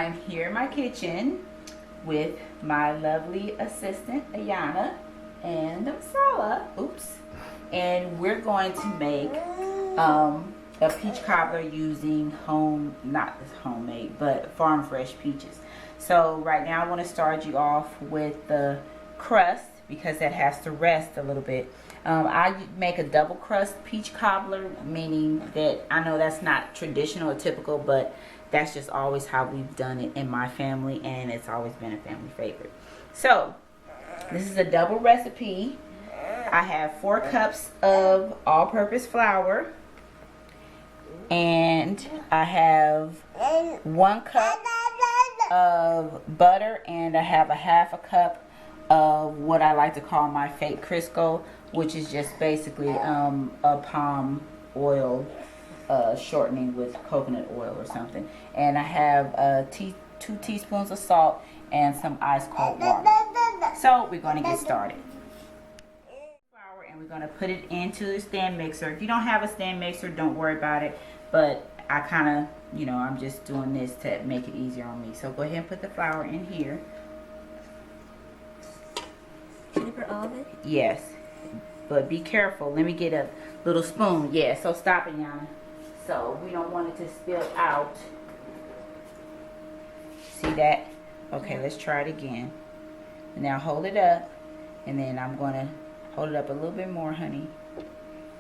I'm here in my kitchen with my lovely assistant Ayana and Masala. Oops. And we're going to make a peach cobbler using not homemade, but farm fresh peaches. So right now I want to start you off with the crust because that has to rest a little bit. I make a double crust peach cobbler, meaning that I know that's not traditional or typical, but that's just always how we've done it in my family, and it's always been a family favorite. So this is a double recipe. I have 4 cups of all-purpose flour, and I have 1 cup of butter, and I have a half a cup of what I like to call my fake Crisco, which is just basically a palm oil shortening with coconut oil or something. And I have 2 teaspoons of salt and some ice cold water. So we're going to get started. Flour, and we're going to put it into the stand mixer. If you don't have a stand mixer, don't worry about it. But I kind of, I'm just doing this to make it easier on me. So go ahead and put the flour in here. Should I put all of it? Yes. But be careful. Let me get a little spoon. Yeah, so stop it, Yana. So we don't want it to spill out. See that? Okay, let's try it again. Now hold it up. And then I'm going to hold it up a little bit more, honey.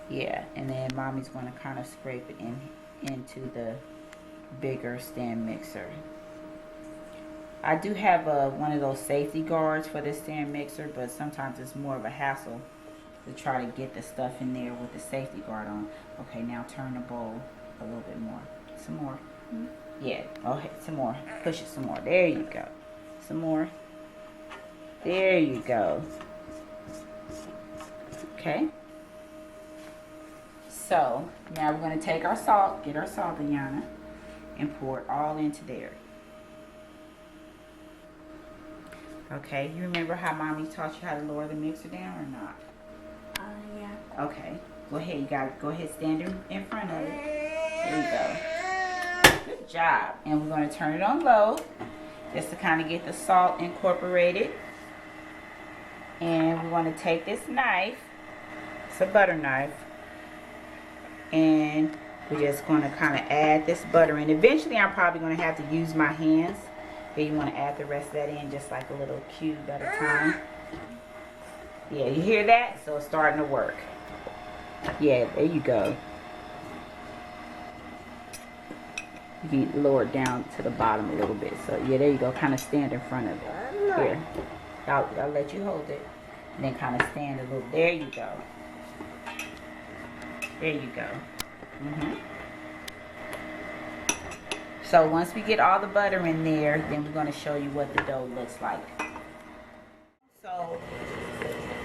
Yeah, and then Mommy's going to kind of scrape it into the bigger stand mixer. I do have one of those safety guards for this stand mixer, but sometimes it's more of a hassle to try to get the stuff in there with the safety guard on. Okay, now turn the bowl a little bit more. Some more. Yeah, okay, some more. Push it some more. There you go. Some more. There you go. Okay. So, now we're going to take our salt, get our salt, Ayana, and pour it all into there. Okay, you remember how Mommy taught you how to lower the mixer down or not? Yeah. Okay, go ahead. You got to go ahead, stand in front of it. There you go. Good job. And we're going to turn it on low just to kind of get the salt incorporated. And we're going to take this knife. It's a butter knife. And we're just going to kind of add this butter in. Eventually, I'm probably going to have to use my hands. But you want to add the rest of that in just like a little cube at a time. Yeah, you hear that? So it's starting to work. Yeah, there you go. You can lower it down to the bottom a little bit. So yeah, there you go. Kind of stand in front of it. Here. I'll let you hold it. And then kind of stand a little. There you go. There you go. So once we get all the butter in there, then we're going to show you what the dough looks like. So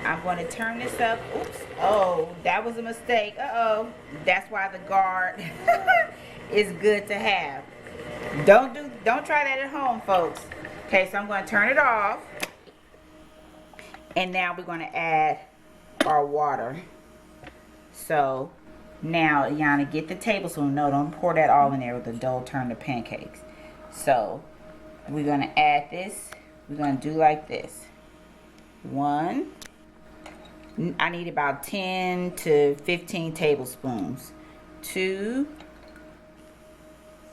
I'm going to turn this up. Oops. Oh, that was a mistake. Uh-oh. That's why the guard is good to have. Don't try that at home, folks. Okay, so I'm going to turn it off. And now we're going to add our water. So now, Yana, get the tablespoon. No, don't pour that all in there with the dough turn to pancakes. So we're going to add this. We're going to do like this. 1. I need about 10 to 15 tablespoons. 2,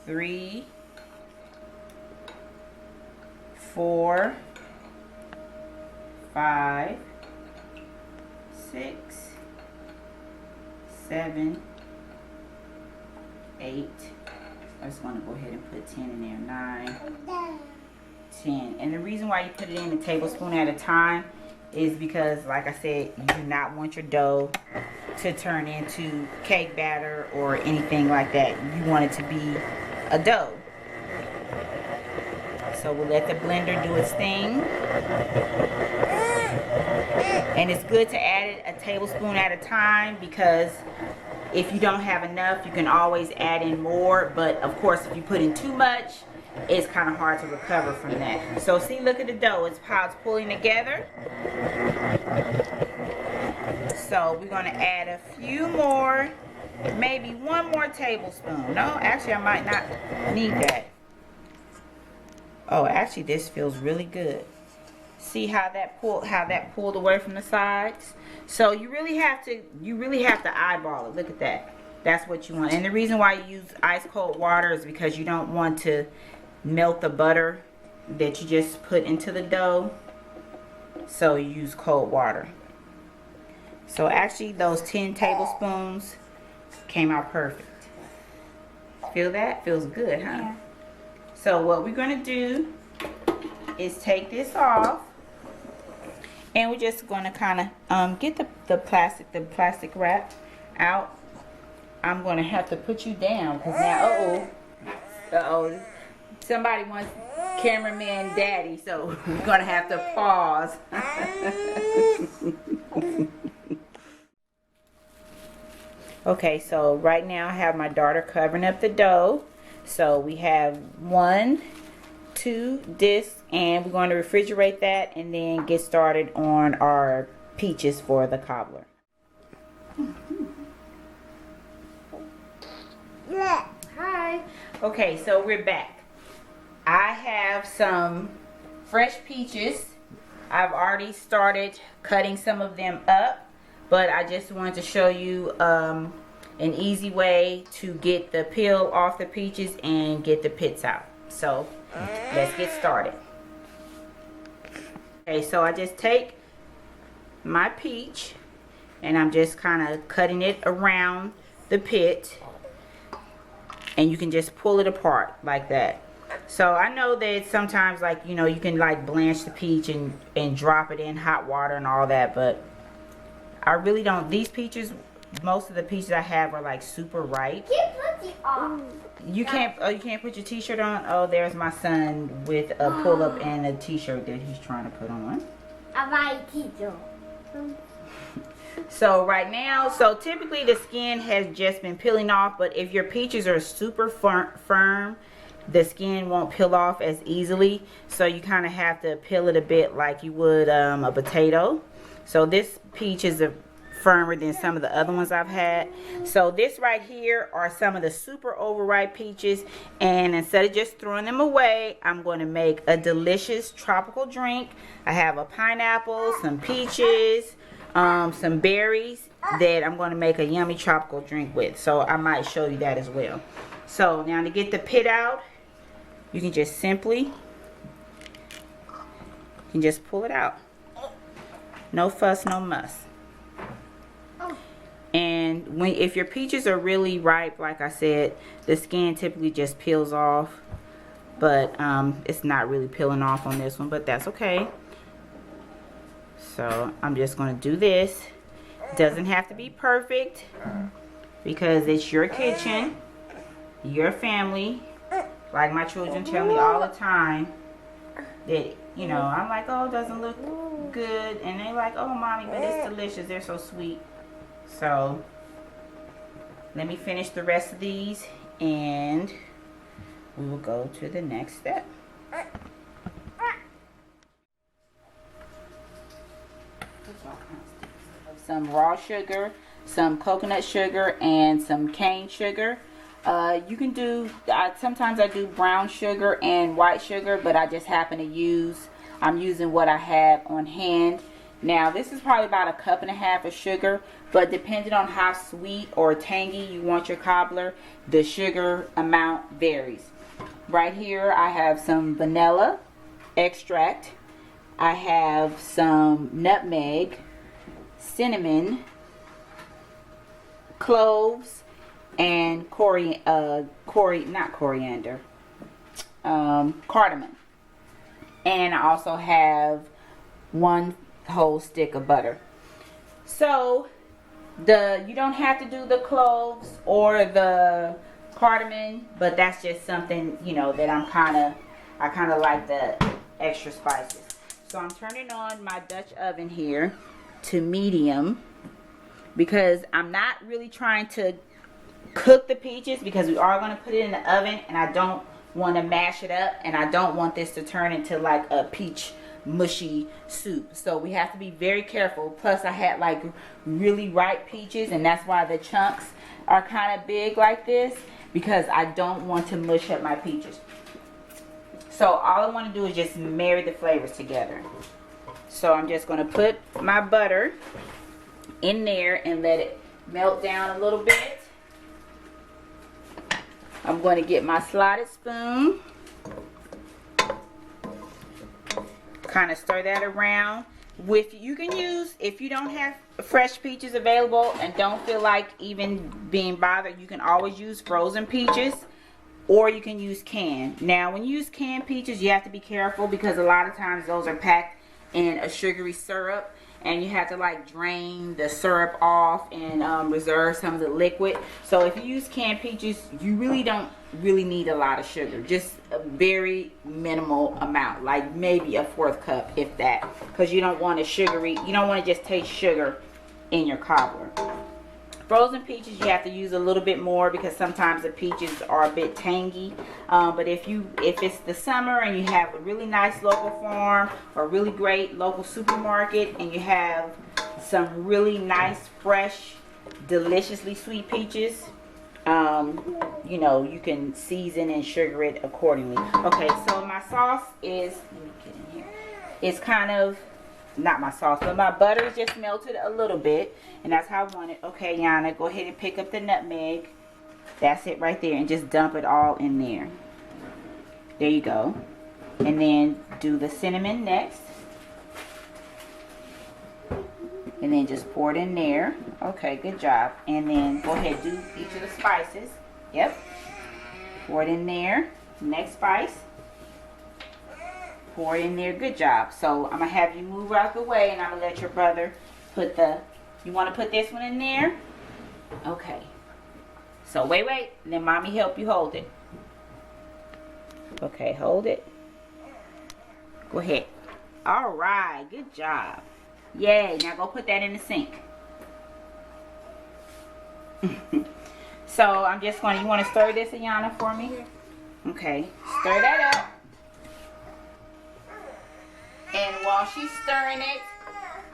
3, 4, 5, 6, 7, 8. I just want to go ahead and put 10 in there. 9, 10. And the reason why you put it in a tablespoon at a time is because, like I said, you do not want your dough to turn into cake batter or anything like that. You want it to be a dough. So we'll let the blender do its thing. And it's good to add it a tablespoon at a time, because if you don't have enough, you can always add in more. But of course, if you put in too much, it's kind of hard to recover from that. So see, look at the dough. It's how it's pulling together. So we're going to add a few more, maybe 1 more tablespoon. No, actually I might not need that. Oh, actually this feels really good. See how that pulled away from the sides? So you really have to eyeball it. Look at that. That's what you want. And the reason why you use ice cold water is because you don't want to melt the butter that you just put into the dough. So you use cold water. So actually those 10 tablespoons came out perfect. Feel that? Feels good, huh? Yeah. So what we're going to do is take this off. And we're just going to kind of get the plastic wrap out. I'm going to have to put you down because now, uh-oh, somebody wants cameraman daddy, so we're going to have to pause. Okay, so right now I have my daughter covering up the dough. So we have 1, 2 discs, and we're going to refrigerate that and then get started on our peaches for the cobbler. Hi. Okay, so we're back. I have some fresh peaches. I've already started cutting some of them up, but I just wanted to show you an easy way to get the peel off the peaches and get the pits out. So let's get started. Okay, so I just take my peach and I'm just kind of cutting it around the pit, and you can just pull it apart like that. So I know that sometimes, like, you know, you can like blanch the peach and drop it in hot water and all that, but I really don't. These peaches, most of the peaches I have are like super ripe. You can't put your t-shirt on. Oh, there's my son with a pull-up and a t-shirt that he's trying to put on. So right now, so typically the skin has just been peeling off, but if your peaches are super firm, the skin won't peel off as easily. So you kind of have to peel it a bit like you would a potato. So this peach is firmer than some of the other ones I've had. So this right here are some of the super overripe peaches, and instead of just throwing them away, I'm going to make a delicious tropical drink. I have a pineapple, some peaches, some berries that I'm going to make a yummy tropical drink with. So I might show you that as well. So now to get the pit out, you can just simply pull it out. No fuss, no muss. And if your peaches are really ripe, like I said, the skin typically just peels off, but it's not really peeling off on this one, but that's okay. So I'm just going to do this. Doesn't have to be perfect because it's your kitchen, your family. Like my children tell me all the time that, you know, I'm like, oh, it doesn't look good, and they're like, oh, mommy, but it's delicious. They're so sweet. So let me finish the rest of these and we will go to the next step. Some raw sugar, some coconut sugar, and some cane sugar. You can do, sometimes I do brown sugar and white sugar, but I just happen to I'm using what I have on hand. Now this is probably about 1.5 cups of sugar, but depending on how sweet or tangy you want your cobbler, the sugar amount varies. Right here I have some vanilla extract. I have some nutmeg, cinnamon, cloves, and cardamom. And I also have 1 whole stick of butter. So you don't have to do the cloves or the cardamom, but that's just something, you know, that I kind of like the extra spices. So I'm turning on my Dutch oven here to medium because I'm not really trying to cook the peaches, because we are going to put it in the oven and I don't want to mash it up, and I don't want this to turn into like a peach mushy soup. So we have to be very careful. Plus I had like really ripe peaches, and that's why the chunks are kind of big like this, because I don't want to mush up my peaches. So all I want to do is just marry the flavors together. So I'm just going to put my butter in there and let it melt down a little bit. I'm going to get my slotted spoon. Kind of stir that around. You can use, if you don't have fresh peaches available and don't feel like even being bothered, you can always use frozen peaches, or you can use canned. Now when you use canned peaches, you have to be careful because a lot of times those are packed in a sugary syrup, and you have to like drain the syrup off and reserve some of the liquid. So if you use canned peaches, you really don't need a lot of sugar, just a very minimal amount, like maybe a 1/4 cup, if that, because you don't want you don't want to just taste sugar in your cobbler. Frozen peaches, you have to use a little bit more because sometimes the peaches are a bit tangy. But if it's the summer and you have a really nice local farm or really great local supermarket and you have some really nice, fresh, deliciously sweet peaches, you know, you can season and sugar it accordingly. Okay, so my sauce is, let me get in here. It's kind of, not my sauce, but my butter is just melted a little bit, and that's how I want it. Okay, Yana, go ahead and pick up the nutmeg. That's it right there, and just dump it all in there. There you go. And then do the cinnamon next. And then just pour it in there. Okay, good job. And then go ahead, do each of the spices. Yep. Pour it in there. Next spice. Pour it in there. Good job. So I'm going to have you move out the way, and I'm going to let your brother put you want to put this one in there? Okay. So wait. Let mommy help you hold it. Okay, hold it. Go ahead. All right. Good job. Yay. Now go put that in the sink. So I'm just going to, you want to stir this, Ayana, for me? Okay. Stir that up. And while she's stirring it,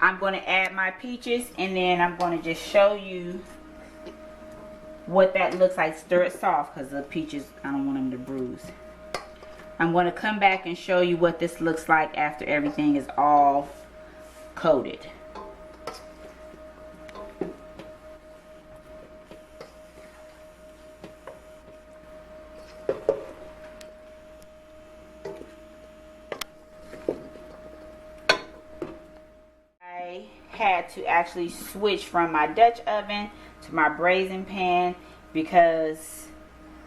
I'm going to add my peaches, and then I'm going to just show you what that looks like. Stir it soft because the peaches, I don't want them to bruise. I'm going to come back and show you what this looks like after everything is all coated. Had to actually switch from my Dutch oven to my braising pan because,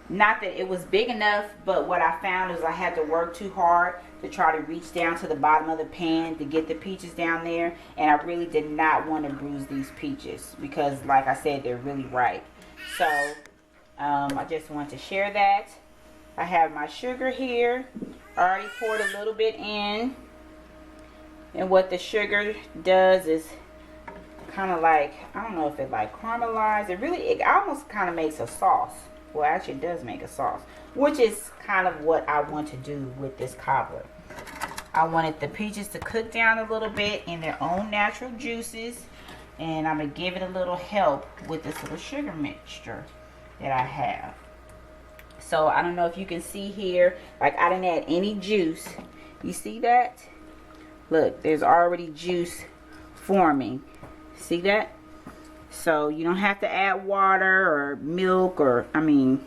not that it was big enough, but what I found is I had to work too hard to try to reach down to the bottom of the pan to get the peaches down there, and I really did not want to bruise these peaches because, like I said, they're really ripe. So I just want to share that. I have my sugar here. I already poured a little bit in. And what the sugar does is kind of like, I don't know if it like caramelizes. It almost kind of makes a sauce. Well, actually it does make a sauce, which is kind of what I want to do with this cobbler. I wanted the peaches to cook down a little bit in their own natural juices. And I'm going to give it a little help with this little sugar mixture that I have. So I don't know if you can see here, like I didn't add any juice. You see that? Look, there's already juice forming. See that? So you don't have to add water or milk or, you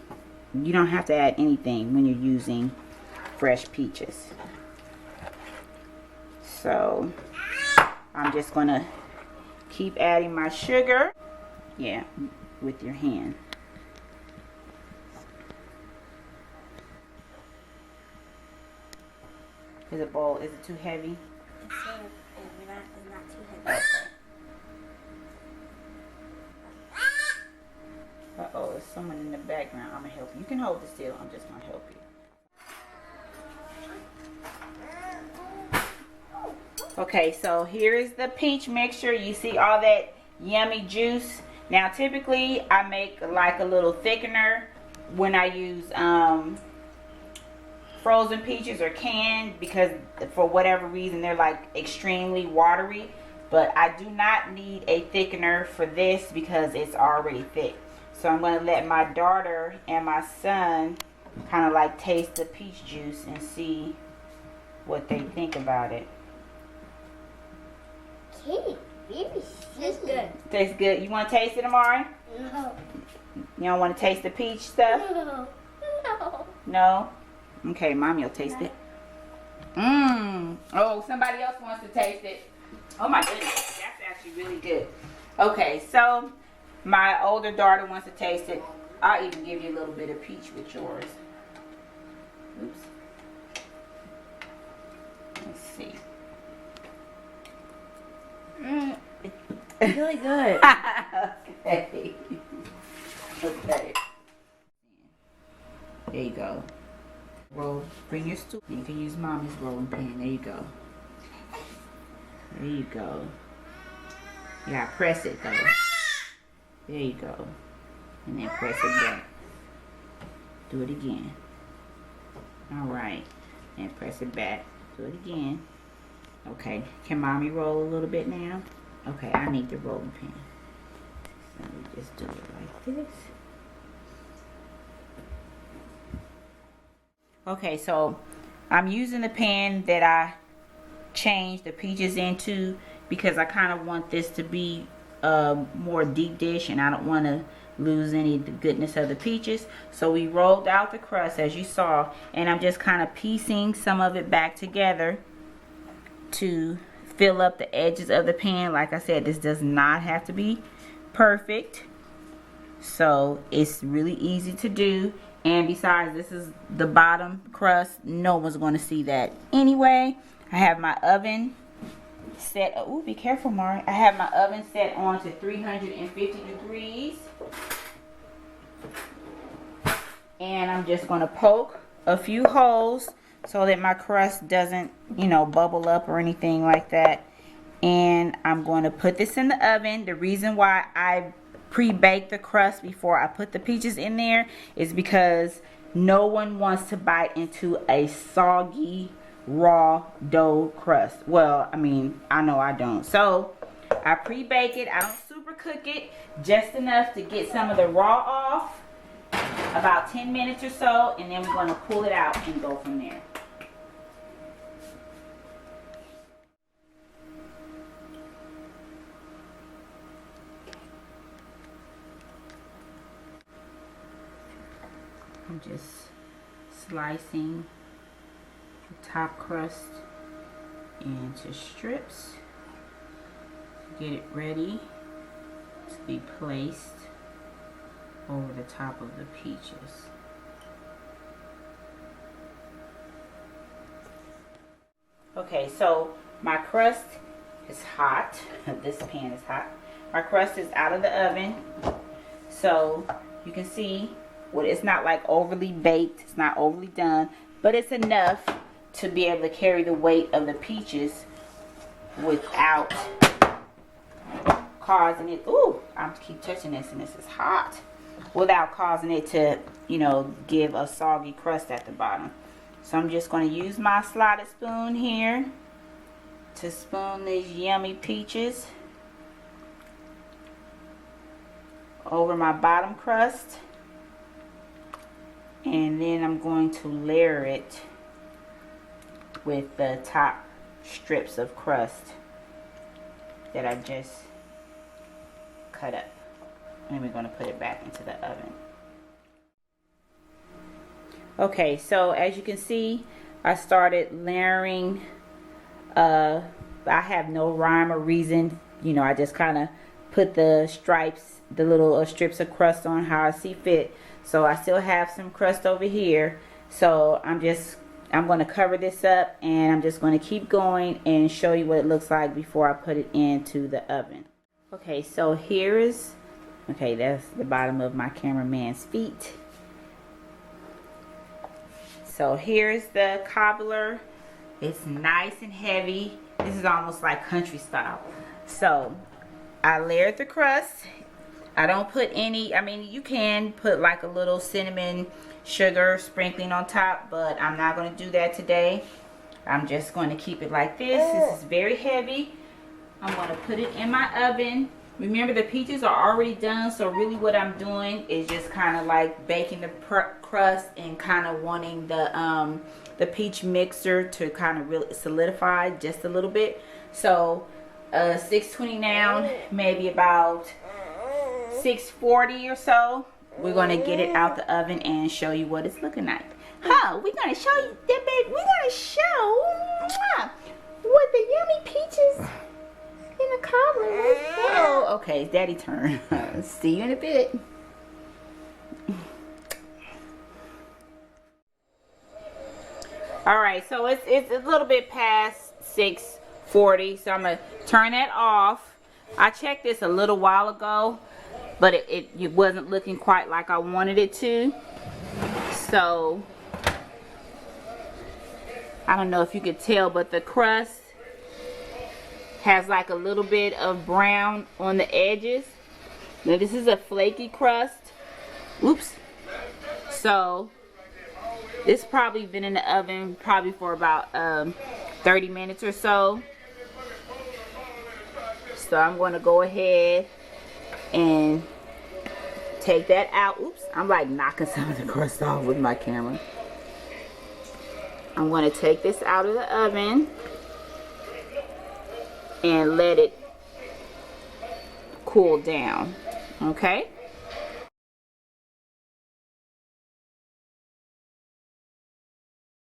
don't have to add anything when you're using fresh peaches. So I'm just going to keep adding my sugar. Yeah, with your hand. Is it too heavy? It's not too heavy. Uh-oh, there's someone in the background. I'm going to help you. You can hold it still. I'm just going to help you. Okay, so here is the peach mixture. You see all that yummy juice. Now, typically, I make like a little thickener when I use frozen peaches or canned, because for whatever reason they're like extremely watery. But I do not need a thickener for this because it's already thick. So I'm going to let my daughter and my son kind of like taste the peach juice and see what they think about it. Okay, very tastes good. Tastes good. You want to taste it, Amari? No. You don't want to taste the peach stuff? No. No? Okay, Mommy will taste it. Mmm. Oh, somebody else wants to taste it. Oh my goodness, that's actually really good. Okay, so my older daughter wants to taste it. I'll even give you a little bit of peach with yours. Oops. Let's see. It's really good. Okay. Okay. There you go. Roll. Bring your stool. You can use Mommy's rolling pin. There you go. There you go. You gotta press it though. There you go. And then press it back. Do it again. Alright. And press it back. Do it again. Okay. Can Mommy roll a little bit now? Okay, I need the rolling pin. So we just do it like this. Okay, so I'm using the pan that I changed the peaches into because I kind of want this to be a more deep dish and I don't want to lose any of the goodness of the peaches. So we rolled out the crust as you saw, and I'm just kind of piecing some of it back together to fill up the edges of the pan. Like I said, this does not have to be perfect, so it's really easy to do. And besides, this is the bottom crust. No one's going to see that anyway. I have my oven set. Oh, be careful, Mari. I have my oven set on to 350 degrees. And I'm just going to poke a few holes so that my crust doesn't, you know, bubble up or anything like that. And I'm going to put this in the oven. The reason why I pre-bake the crust before I put the peaches in there is because no one wants to bite into a soggy raw dough crust. Well, I mean, I know I don't. So I pre-bake it. I don't super cook it, just enough to get some of the raw off, about 10 minutes or so, and then we're going to pull it out and go from there. I'm just slicing the top crust into strips to get it ready to be placed over the top of the peaches. Okay, so my crust is hot. This pan is hot. My crust is out of the oven, so you can see it's not like overly baked, it's not overly done, but it's enough to be able to carry the weight of the peaches without causing it, ooh, I keep touching this and this is hot, without causing it to, you know, give a soggy crust at the bottom. So I'm just going to use my slotted spoon here to spoon these yummy peaches over my bottom crust. And then I'm going to layer it with the top strips of crust that I just cut up. And we're going to put it back into the oven. Okay, so as you can see, I started layering. I have no rhyme or reason. You know, I just kind of put the stripes, the little strips of crust on how I see fit. So I still have some crust over here. So I'm going to cover this up, and I'm just going to keep going and show you what it looks like before I put it into the oven. Okay, so that's the bottom of my cameraman's feet. So here's the cobbler. It's nice and heavy. This is almost like country style. So I layered the crust. I don't put any, I mean, you can put like a little cinnamon sugar sprinkling on top, but I'm not going to do that today. I'm just going to keep it like this. This is very heavy. I'm going to put it in my oven. Remember, the peaches are already done, so really what I'm doing is just kind of like baking the crust and kind of wanting the peach mixer to kind of really solidify just a little bit. So 620 now, maybe about 640 or so. We're gonna get it out the oven and show you what it's looking like. Huh? We're gonna show you that, baby. We're gonna show what the yummy peaches in the cobbler is. Oh, okay, it's Daddy's turn. See you in a bit. All right, so it's a little bit past 6:40, so I'm gonna turn that off. I checked this a little while ago, but it wasn't looking quite like I wanted it to. So I don't know if you could tell, but the crust has like a little bit of brown on the edges. Now this is a flaky crust. Oops. So it's probably been in the oven probably for about 30 minutes or so. So I'm going to go ahead and take that out. Oops, I'm like knocking some of the crust off with my camera. I'm going to take this out of the oven and let it cool down. Okay?